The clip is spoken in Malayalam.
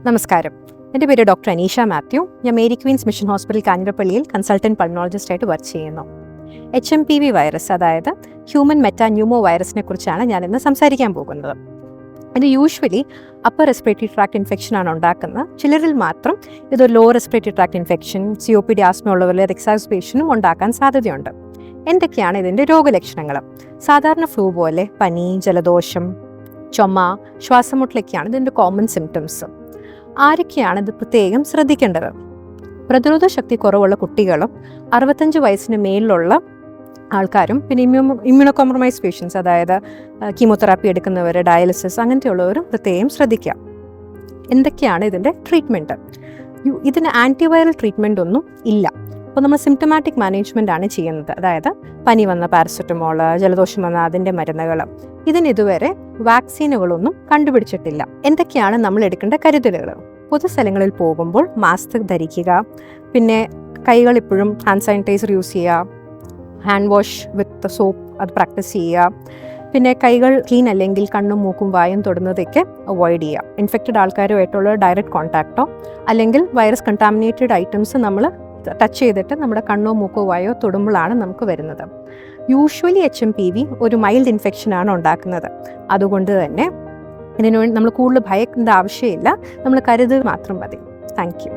നമസ്കാരം. എൻ്റെ പേര് ഡോക്ടർ അനീഷ മാത്യു. ഞാൻ മേരി ക്വീൻസ് മിഷൻ ഹോസ്പിറ്റൽ കാഞ്ഞിരപ്പള്ളിയിൽ കൺസൾട്ടൻറ്റ് പൾമോളജിസ്റ്റായിട്ട് വർക്ക് ചെയ്യുന്നു. HMPV വൈറസ്, അതായത് ഹ്യൂമൻ മെറ്റാന്യൂമോ വൈറസിനെ കുറിച്ചാണ് ഞാനിന്ന് സംസാരിക്കാൻ പോകുന്നത്. ഇത് യൂഷ്വലി അപ്പർ റെസ്പിറേറ്ററി ട്രാക്ട് ഇൻഫെക്ഷനാണ് ഉണ്ടാക്കുന്നത്. ചിലരിൽ മാത്രം ഇതൊരു low respiratory tract infection, COPD, asthma ഉള്ളവരിലെ എക്സാസ്പേഷനും ഉണ്ടാക്കാൻ സാധ്യതയുണ്ട്. എന്തൊക്കെയാണ് ഇതിൻ്റെ രോഗലക്ഷണങ്ങൾ? സാധാരണ ഫ്ലൂ പോലെ പനി, ജലദോഷം, ചുമ, ശ്വാസമുട്ടലൊക്കെയാണ് ഇതിൻ്റെ കോമൺ സിംറ്റംസ്. ആരൊക്കെയാണ് ഇത് പ്രത്യേകം ശ്രദ്ധിക്കേണ്ടത്? പ്രതിരോധ ശക്തി കുറവുള്ള കുട്ടികളും 65 വയസ്സിന് മേലിലുള്ള ആൾക്കാരും പിന്നെ ഇമ്മ്യൂണോ കോംപ്രമൈസ് പേഷ്യൻസ്, അതായത് കീമോതെറാപ്പി എടുക്കുന്നവർ, ഡയാലിസിസ് അങ്ങനത്തെയുള്ളവരും പ്രത്യേകം ശ്രദ്ധിക്കുക. എന്തൊക്കെയാണ് ഇതിൻ്റെ ട്രീറ്റ്മെൻറ്റ്? ഇതിന് ആൻറ്റിവൈറൽ ട്രീറ്റ്മെൻ്റ് ഒന്നും ഇല്ല. അപ്പോൾ നമ്മൾ സിംറ്റമാറ്റിക് മാനേജ്മെൻ്റ് ആണ് ചെയ്യുന്നത്. അതായത് പനി വന്ന പാരസെറ്റമോൾ, ജലദോഷം വന്ന അതിൻ്റെ മരുന്നുകൾ. ഇതിനിതുവരെ വാക്സിനുകളൊന്നും കണ്ടുപിടിച്ചിട്ടില്ല. എന്തൊക്കെയാണ് നമ്മൾ എടുക്കേണ്ട കരുതലുകൾ? പൊതുസ്ഥലങ്ങളിൽ പോകുമ്പോൾ മാസ്ക് ധരിക്കുക, പിന്നെ കൈകൾ എപ്പോഴും ഹാൻഡ് സാനിറ്റൈസർ യൂസ് ചെയ്യുക, ഹാൻഡ് വാഷ് വിത്ത് സോപ്പ് അത് പ്രാക്ടീസ് ചെയ്യുക, പിന്നെ കൈകൾ ക്ലീൻ അല്ലെങ്കിൽ കണ്ണും മൂക്കും വായും തൊടുന്നതൊക്കെ അവോയ്ഡ് ചെയ്യുക. ഇൻഫെക്റ്റഡ് ആൾക്കാരുമായിട്ടുള്ള ഡയറക്റ്റ് കോൺടാക്റ്റോ അല്ലെങ്കിൽ വൈറസ് കണ്ടാമിനേറ്റഡ് ഐറ്റംസ് നമ്മൾ ടച്ച് ചെയ്തിട്ട് നമ്മുടെ കണ്ണോ മൂക്കോ വായോ തൊടുമ്പോഴാണ് നമുക്ക് വരുന്നത്. യൂഷ്വലി HMPV ഒരു മൈൽഡ് ഇൻഫെക്ഷനാണ് ഉണ്ടാക്കുന്നത്. അതുകൊണ്ട് തന്നെ ഇതിനുവേണ്ടി നമ്മൾ കൂടുതൽ ഭയക്കേണ്ട ആവശ്യമില്ല. നമ്മൾ കരുതുക മാത്രം മതി. Thank you.